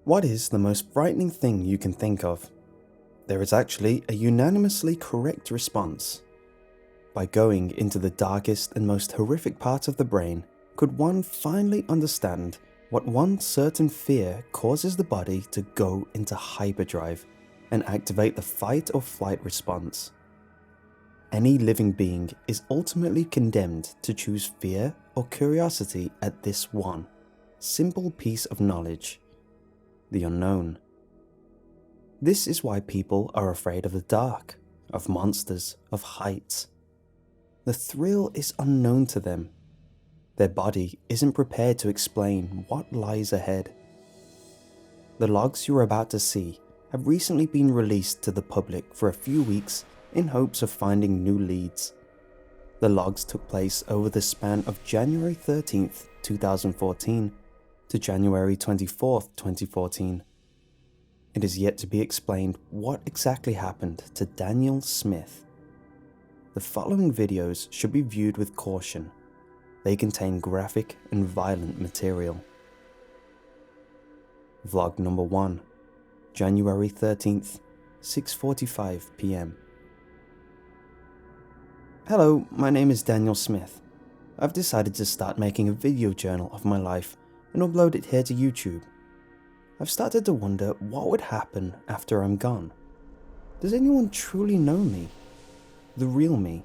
What is the most frightening thing you can think of? There is actually a unanimously correct response. By going into the darkest and most horrific parts of the brain, could one finally understand what one certain fear causes the body to go into hyperdrive and activate the fight or flight response. Any living being is ultimately condemned to choose fear or curiosity at this one simple piece of knowledge: the unknown. This is why people are afraid of the dark, of monsters, of heights. The thrill is unknown to them. Their body isn't prepared to explain what lies ahead. The logs you're about to see have recently been released to the public for a few weeks in hopes of finding new leads. The logs took place over the span of January 13th, 2014 to January 24th, 2014. It is yet to be explained what exactly happened to Daniel Smith. The following videos should be viewed with caution. They contain graphic and violent material. Vlog number 1, January 13th, 6:45 PM. Hello, my name is Daniel Smith. I've decided to start making a video journal of my life and upload it here to YouTube. I've started to wonder what would happen after I'm gone. Does anyone truly know me? The real me?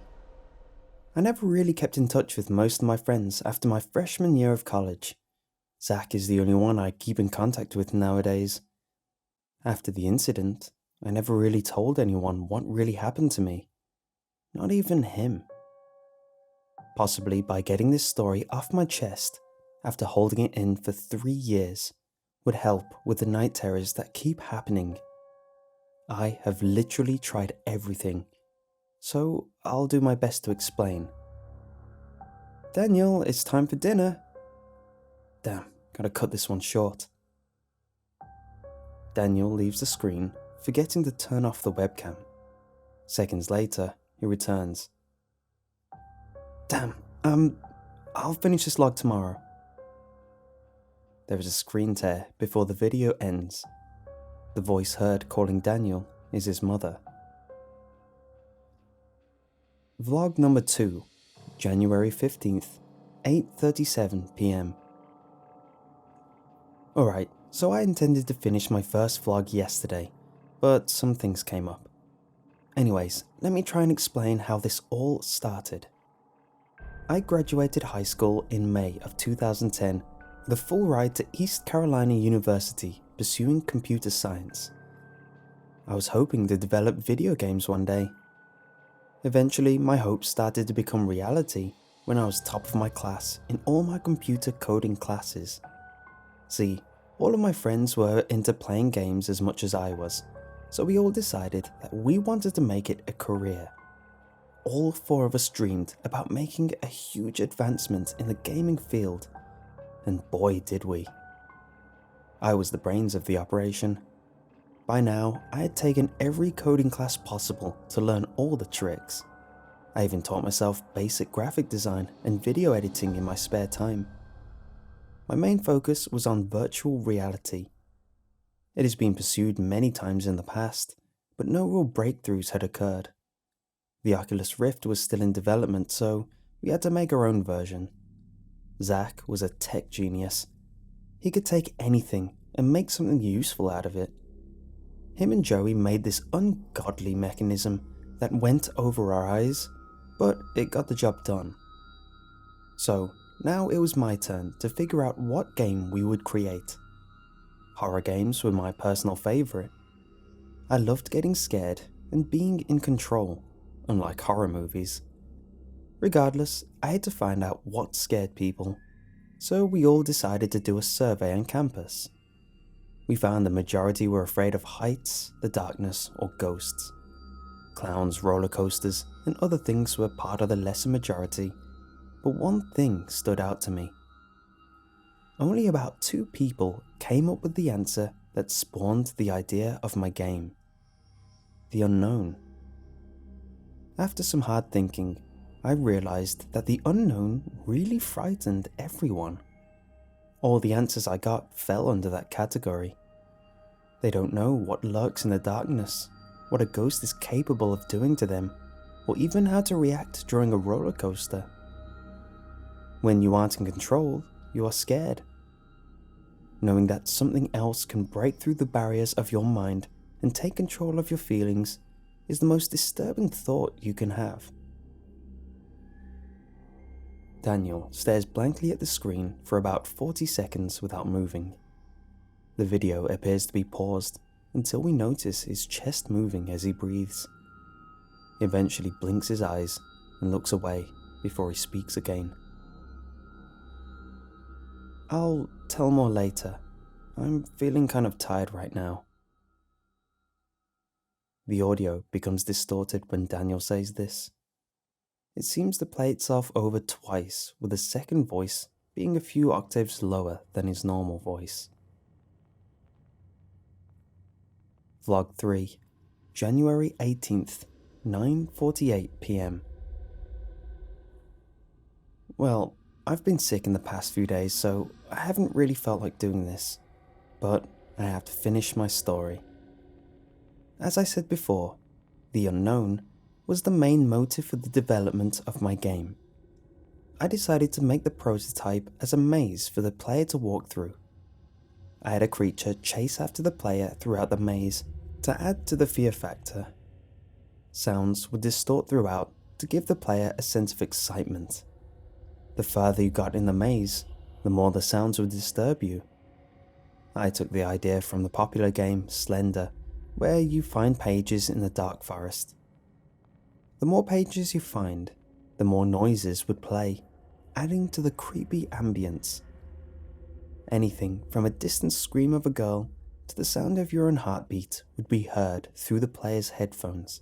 I never really kept in touch with most of my friends after my freshman year of college. Zach is the only one I keep in contact with nowadays. After the incident, I never really told anyone what really happened to me. Not even him. Possibly by getting this story off my chest after holding it in for 3 years would help with the night terrors that keep happening. I have literally tried everything, so I'll do my best to explain. Daniel, it's time for dinner. Damn, gotta cut this one short. Daniel leaves the screen, forgetting to turn off the webcam. Seconds later, he returns. Damn, I'll finish this log tomorrow. There is a screen tear before the video ends. The voice heard calling Daniel is his mother. Vlog number 2, January 15th, 8:37 PM. Alright, so I intended to finish my first vlog yesterday, but some things came up. Anyways, let me try and explain how this all started. I graduated high school in May of 2010 with a full ride to East Carolina University pursuing computer science. I was hoping to develop video games one day. Eventually, my hopes started to become reality when I was top of my class in all my computer coding classes. See, all of my friends were into playing games as much as I was, so we all decided that we wanted to make it a career. All 4 of us dreamed about making a huge advancement in the gaming field, and boy did we. I was the brains of the operation. By now, I had taken every coding class possible to learn all the tricks. I even taught myself basic graphic design and video editing in my spare time. My main focus was on virtual reality. It has been pursued many times in the past, but no real breakthroughs had occurred. The Oculus Rift was still in development, so we had to make our own version. Zach was a tech genius. He could take anything and make something useful out of it. Him and Joey made this ungodly mechanism that went over our eyes, but it got the job done. So now it was my turn to figure out what game we would create. Horror games were my personal favourite. I loved getting scared and being in control, unlike horror movies. Regardless, I had to find out what scared people, so we all decided to do a survey on campus. We found the majority were afraid of heights, the darkness, or ghosts. Clowns, roller coasters, and other things were part of the lesser majority, but one thing stood out to me. Only about 2 people came up with the answer that spawned the idea of my game: the unknown. After some hard thinking, I realized that the unknown really frightened everyone. All the answers I got fell under that category. They don't know what lurks in the darkness, what a ghost is capable of doing to them, or even how to react during a roller coaster. When you aren't in control, you are scared. Knowing that something else can break through the barriers of your mind and take control of your feelings is the most disturbing thought you can have. Daniel stares blankly at the screen for about 40 seconds without moving. The video appears to be paused until we notice his chest moving as he breathes. He eventually blinks his eyes and looks away before he speaks again. "I'll tell more later. I'm feeling kind of tired right now." The audio becomes distorted when Daniel says this. It seems to play itself over twice, with the second voice being a few octaves lower than his normal voice. Vlog 3, January 18th, 9:48 PM. Well, I've been sick in the past few days, so I haven't really felt like doing this, but I have to finish my story. As I said before, the unknown was the main motive for the development of my game. I decided to make the prototype as a maze for the player to walk through. I had a creature chase after the player throughout the maze to add to the fear factor. Sounds would distort throughout to give the player a sense of excitement. The further you got in the maze, the more the sounds would disturb you. I took the idea from the popular game Slender, where you find pages in the dark forest. The more pages you find, the more noises would play, adding to the creepy ambience. Anything from a distant scream of a girl to the sound of your own heartbeat would be heard through the player's headphones.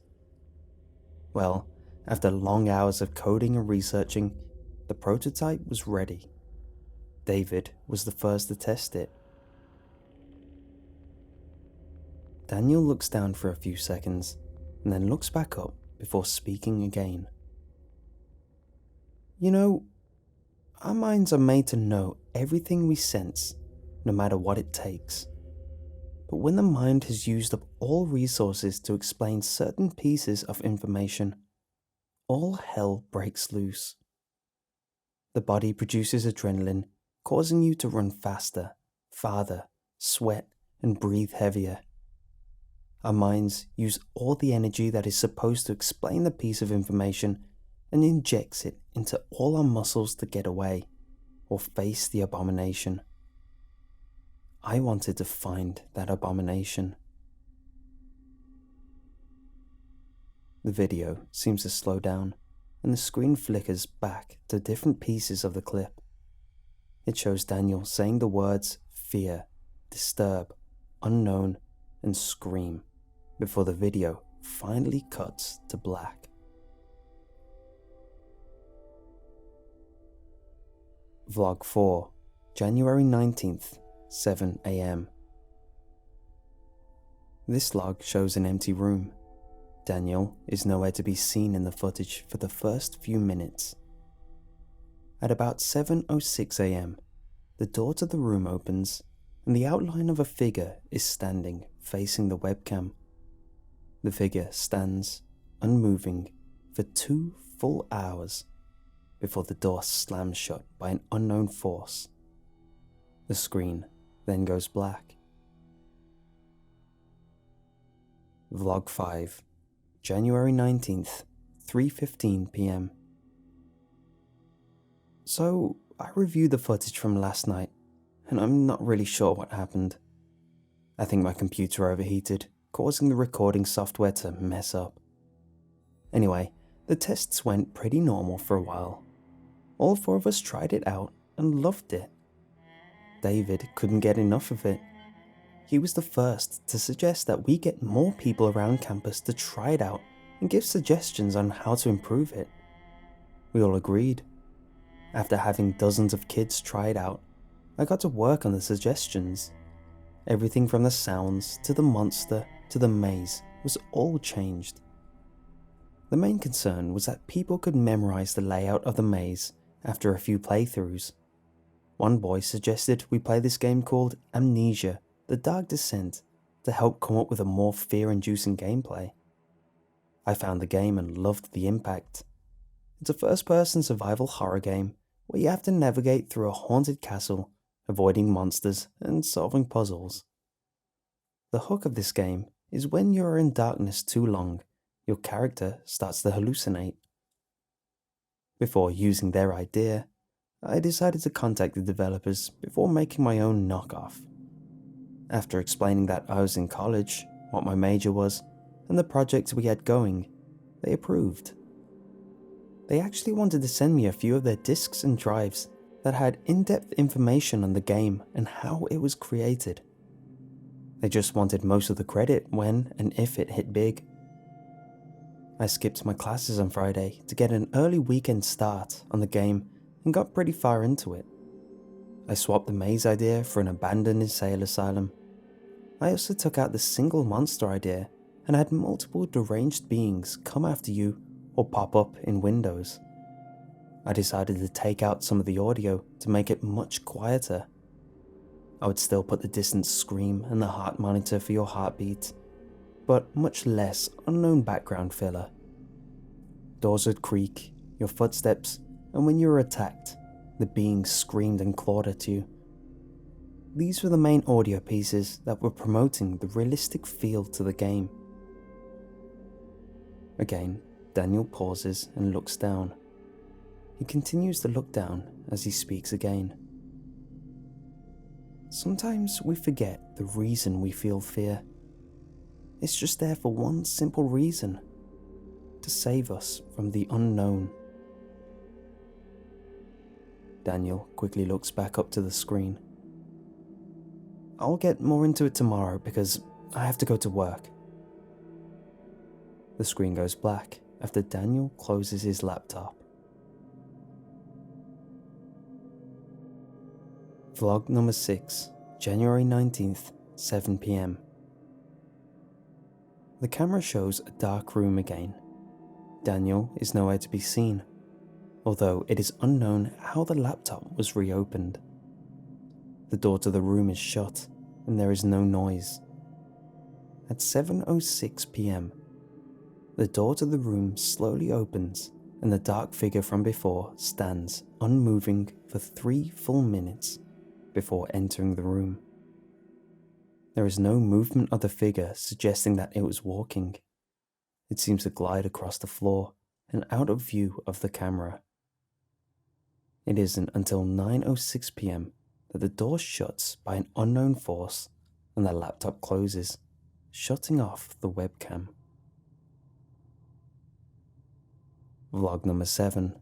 Well, after long hours of coding and researching, the prototype was ready. David was the first to test it. Daniel looks down for a few seconds and then looks back up before speaking again. "You know, our minds are made to know everything we sense, no matter what it takes. But when the mind has used up all resources to explain certain pieces of information, all hell breaks loose. The body produces adrenaline, causing you to run faster, farther, sweat, and breathe heavier. Our minds use all the energy that is supposed to explain the piece of information and injects it into all our muscles to get away or face the abomination. I wanted to find that abomination." The video seems to slow down, and the screen flickers back to different pieces of the clip. It shows Daniel saying the words fear, disturb, unknown, and scream before the video finally cuts to black. Vlog 4, January 19th, 7 AM. This log shows an empty room. Daniel is nowhere to be seen in the footage for the first few minutes. At about 7:06 AM, the door to the room opens and the outline of a figure is standing facing the webcam. The figure stands, unmoving, for 2 full hours before the door slams shut by an unknown force. The screen then goes black. Vlog 5, January 19th, 3:15 PM. So, I reviewed the footage from last night, and I'm not really sure what happened. I think my computer overheated, causing the recording software to mess up. Anyway, the tests went pretty normal for a while. All 4 of us tried it out and loved it. David couldn't get enough of it. He was the first to suggest that we get more people around campus to try it out and give suggestions on how to improve it. We all agreed. After having dozens of kids try it out, I got to work on the suggestions. Everything from the sounds to the monster to the maze was all changed. The main concern was that people could memorize the layout of the maze after a few playthroughs. One boy suggested we play this game called Amnesia: The Dark Descent, to help come up with a more fear-inducing gameplay. I found the game and loved the impact. It's a first-person survival horror game where you have to navigate through a haunted castle, avoiding monsters and solving puzzles. The hook of this game is when you are in darkness too long, your character starts to hallucinate. Before using their idea, I decided to contact the developers before making my own knockoff. After explaining that I was in college, what my major was, and the project we had going, they approved. They actually wanted to send me a few of their discs and drives that had in-depth information on the game and how it was created. They just wanted most of the credit when and if it hit big. I skipped my classes on Friday to get an early weekend start on the game and got pretty far into it. I swapped the maze idea for an abandoned insane asylum. I also took out the single monster idea and had multiple deranged beings come after you or pop up in windows. I decided to take out some of the audio to make it much quieter. I would still put the distant scream and the heart monitor for your heartbeat, but much less unknown background filler. Doors would creak, your footsteps, and when you were attacked, the beings screamed and clawed at you. These were the main audio pieces that were promoting the realistic feel to the game. Again, Daniel pauses and looks down. He continues to look down as he speaks again. Sometimes we forget the reason we feel fear. It's just there for one simple reason: to save us from the unknown. Daniel quickly looks back up to the screen. I'll get more into it tomorrow because I have to go to work. The screen goes black after Daniel closes his laptop. Vlog number 6, January 19th, 7 PM. The camera shows a dark room again. Daniel is nowhere to be seen, although it is unknown how the laptop was reopened. The door to the room is shut, and there is no noise. At 7:06 PM, the door to the room slowly opens, and the dark figure from before stands unmoving for 3 full minutes before entering the room. There is no movement of the figure suggesting that it was walking. It seems to glide across the floor and out of view of the camera. It isn't until 9:06 PM that the door shuts by an unknown force and the laptop closes, shutting off the webcam. Vlog number 7,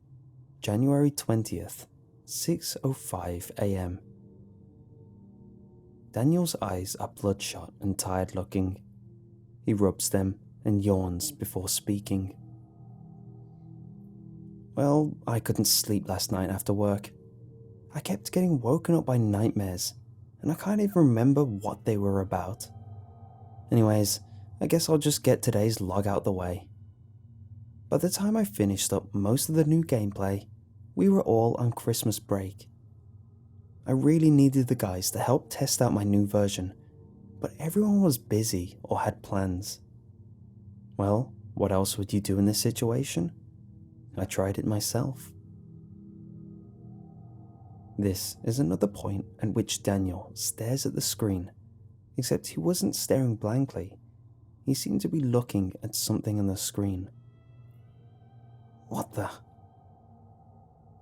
January 20th, 6:05 AM. Daniel's eyes are bloodshot and tired looking. He rubs them and yawns before speaking. Well, I couldn't sleep last night after work. I kept getting woken up by nightmares, and I can't even remember what they were about. Anyways, I guess I'll just get today's log out the way. By the time I finished up most of the new gameplay, we were all on Christmas break. I really needed the guys to help test out my new version, but everyone was busy or had plans. Well, what else would you do in this situation? I tried it myself. This is another point at which Daniel stares at the screen, except he wasn't staring blankly. He seemed to be looking at something on the screen. What the?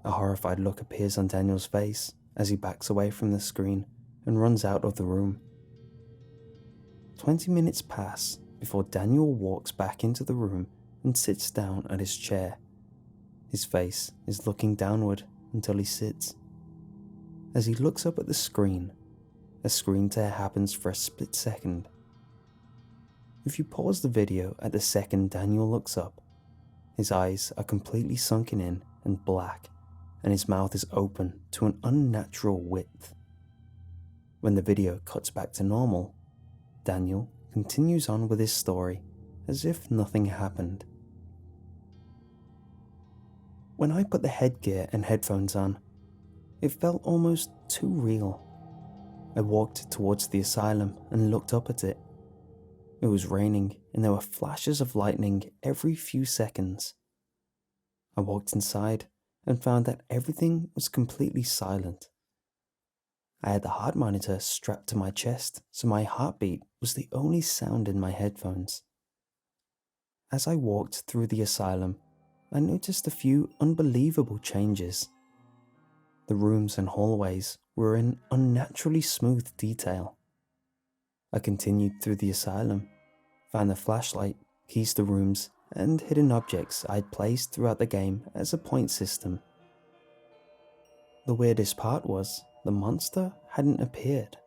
A horrified look appears on Daniel's face as he backs away from the screen and runs out of the room. 20 minutes pass before Daniel walks back into the room and sits down at his chair. His face is looking downward until he sits. As he looks up at the screen, a screen tear happens for a split second. If you pause the video at the second Daniel looks up, his eyes are completely sunken in and black, and his mouth is open to an unnatural width. When the video cuts back to normal, Daniel continues on with his story as if nothing happened. When I put the headgear and headphones on, it felt almost too real. I walked towards the asylum and looked up at it, It was raining and there were flashes of lightning every few seconds. I walked inside and found that everything was completely silent. I had the heart monitor strapped to my chest, so my heartbeat was the only sound in my headphones. As I walked through the asylum, I noticed a few unbelievable changes. The rooms and hallways were in unnaturally smooth detail. I continued through the asylum, found the flashlight, keys to rooms, and hidden objects I had placed throughout the game as a point system. The weirdest part was the monster hadn't appeared.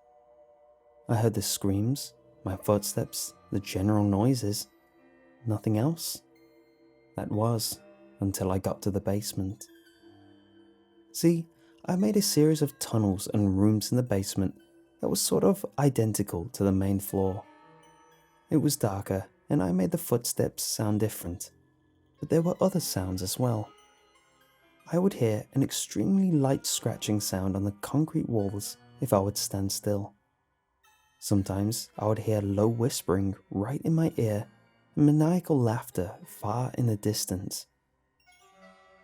I heard the screams, my footsteps, the general noises, nothing else. That was until I got to the basement. See, I made a series of tunnels and rooms in the basement that was sort of identical to the main floor. It was darker and I made the footsteps sound different, but there were other sounds as well. I would hear an extremely light scratching sound on the concrete walls if I would stand still. Sometimes I would hear low whispering right in my ear and maniacal laughter far in the distance.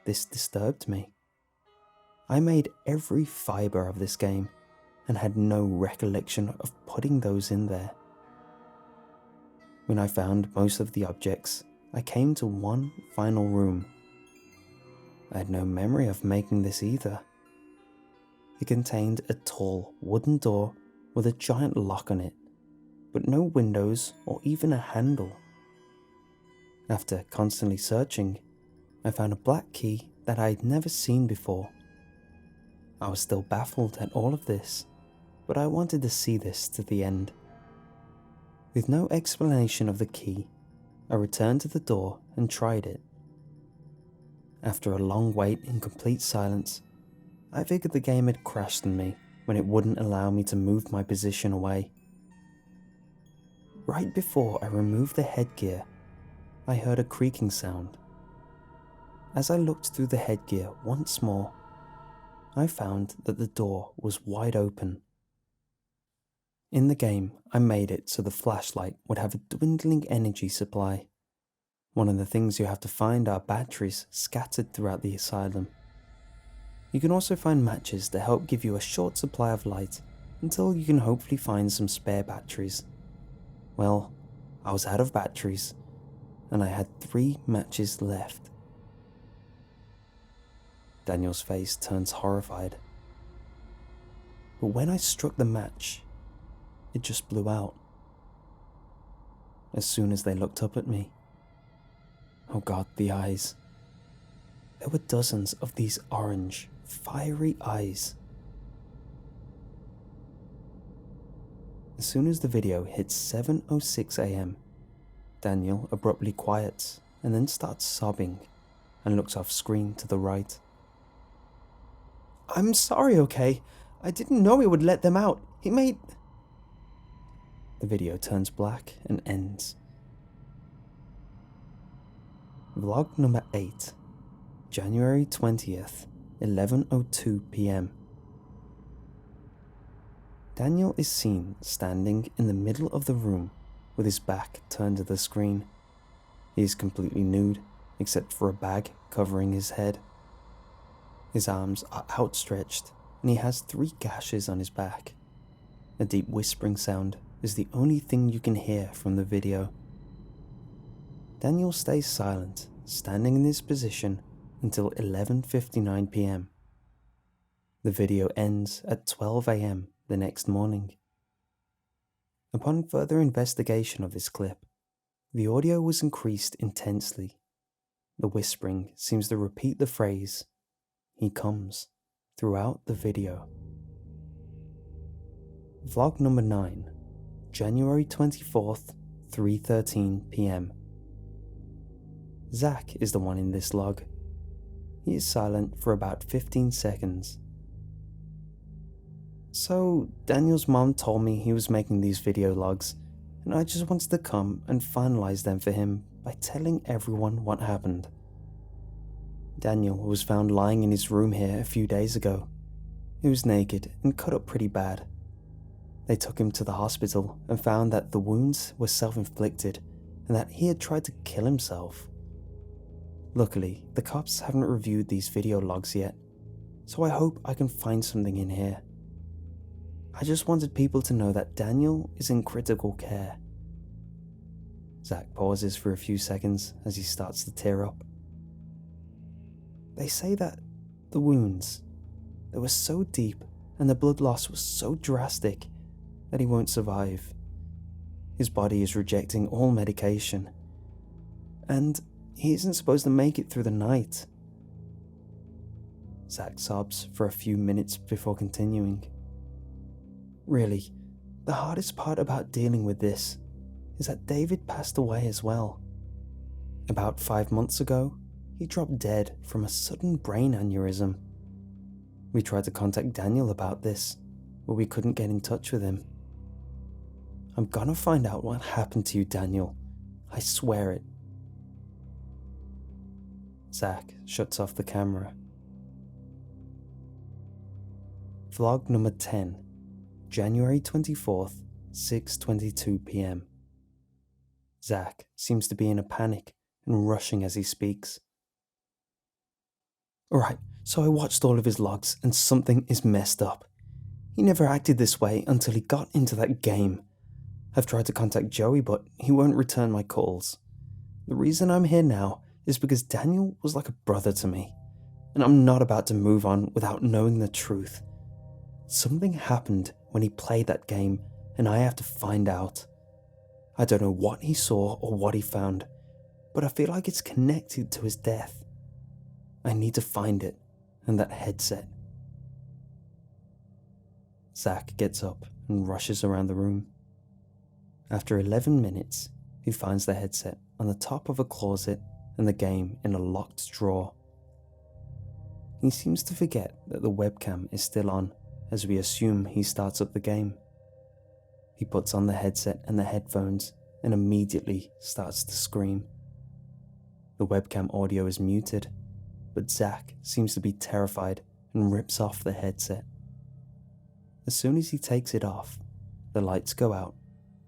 This disturbed me. I made every fiber of this game and had no recollection of putting those in there. When I found most of the objects, I came to one final room. I had no memory of making this either. It contained a tall wooden door with a giant lock on it, but no windows or even a handle. After constantly searching, I found a black key that I had never seen before. I was still baffled at all of this, but I wanted to see this to the end. With no explanation of the key, I returned to the door and tried it. After a long wait in complete silence, I figured the game had crashed on me when it wouldn't allow me to move my position away. Right before I removed the headgear, I heard a creaking sound. As I looked through the headgear once more, I found that the door was wide open. In the game, I made it so the flashlight would have a dwindling energy supply. One of the things you have to find are batteries scattered throughout the asylum. You can also find matches to help give you a short supply of light until you can hopefully find some spare batteries. Well, I was out of batteries, and I had 3 matches left. Daniel's face turns horrified. But when I struck the match, it just blew out. As soon as they looked up at me. Oh God, the eyes. There were dozens of these orange, fiery eyes. As soon as the video hits 7:06 AM, Daniel abruptly quiets and then starts sobbing and looks off screen to the right. "I'm sorry, okay? I didn't know it would let them out. He made..." The video turns black and ends. Vlog number 8, January 20th, 11:02 PM. Daniel is seen standing in the middle of the room with his back turned to the screen. He is completely nude, except for a bag covering his head. His arms are outstretched, and he has 3 gashes on his back. A deep whispering sound is the only thing you can hear from the video. Daniel stays silent, standing in this position until 11:59 PM. The video ends at 12 AM the next morning. Upon further investigation of this clip, the audio was increased intensely. The whispering seems to repeat the phrase, "He comes," throughout the video. Vlog number 9, January 24th, 3:13 PM. Zach is the one in this log. He is silent for about 15 seconds. "So, Daniel's mom told me he was making these video logs, and I just wanted to come and finalize them for him by telling everyone what happened. Daniel was found lying in his room here a few days ago. He was naked and cut up pretty bad. They took him to the hospital and found that the wounds were self-inflicted and that he had tried to kill himself. Luckily, the cops haven't reviewed these video logs yet, so I hope I can find something in here. I just wanted people to know that Daniel is in critical care. Zach pauses for a few seconds as he starts to tear up. They say that the wounds, they were so deep and the blood loss was so drastic that he won't survive. His body is rejecting all medication, and he isn't supposed to make it through the night. Zach sobs for a few minutes before continuing. Really, the hardest part about dealing with this is that David passed away as well. About 5 months ago, he dropped dead from a sudden brain aneurysm. We tried to contact Daniel about this, but we couldn't get in touch with him. I'm gonna find out what happened to you, Daniel. I swear it. Zach shuts off the camera. Vlog number 10, January 24th, 6:22 PM. Zach seems to be in a panic and rushing as he speaks. Alright, so I watched all of his logs and something is messed up. He never acted this way until he got into that game. I've tried to contact Joey, but he won't return my calls. The reason I'm here now is because Daniel was like a brother to me, and I'm not about to move on without knowing the truth. Something happened when he played that game, and I have to find out. I don't know what he saw or what he found, but I feel like it's connected to his death. I need to find it, and that headset. Zach gets up and rushes around the room. After 11 minutes, he finds the headset on the top of a closet and the game in a locked drawer. He seems to forget that the webcam is still on, as we assume he starts up the game. He puts on the headset and the headphones and immediately starts to scream. The webcam audio is muted, but Zach seems to be terrified and rips off the headset. As soon as he takes it off, the lights go out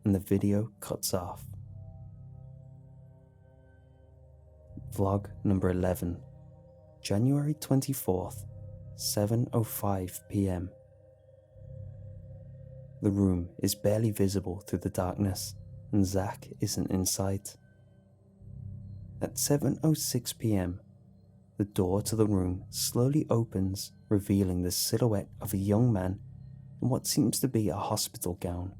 and the video cuts off. Vlog number 11, January 24th, 7:05 PM. The room is barely visible through the darkness, and Zach isn't in sight. At 7:06 PM, the door to the room slowly opens, revealing the silhouette of a young man in what seems to be a hospital gown.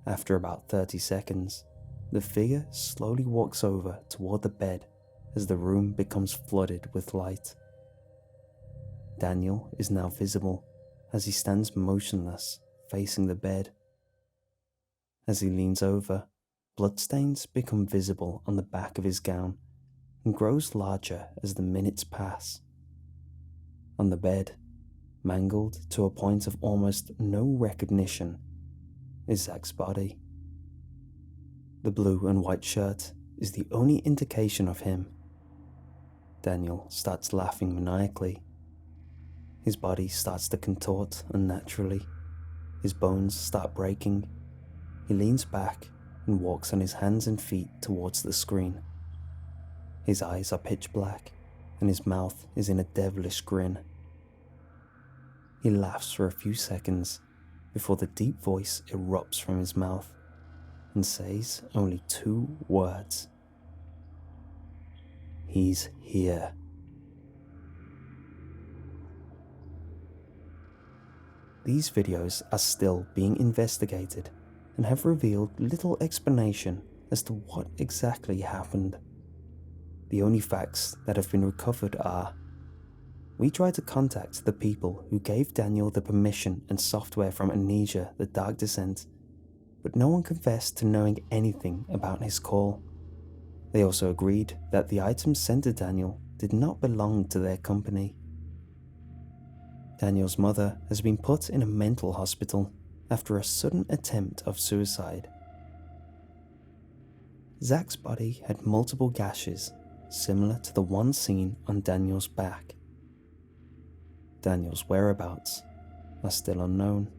After about 30 seconds, the figure slowly walks over toward the bed as the room becomes flooded with light. Daniel is now visible as he stands motionless, facing the bed. As he leans over, bloodstains become visible on the back of his gown and grows larger as the minutes pass. On the bed, mangled to a point of almost no recognition, is Zach's body. The blue and white shirt is the only indication of him. Daniel starts laughing maniacally. His body starts to contort unnaturally. His bones start breaking. He leans back and walks on his hands and feet towards the screen. His eyes are pitch black, and his mouth is in a devilish grin. He laughs for a few seconds before the deep voice erupts from his mouth and says only 2 words. He's here. These videos are still being investigated and have revealed little explanation as to what exactly happened. The only facts that have been recovered are: we tried to contact the people who gave Daniel the permission and software from Amnesia, the Dark Descent, but no one confessed to knowing anything about his call. They also agreed that the items sent to Daniel did not belong to their company. Daniel's mother has been put in a mental hospital after a sudden attempt of suicide. Zach's body had multiple gashes, similar to the one seen on Daniel's back. Daniel's whereabouts are still unknown.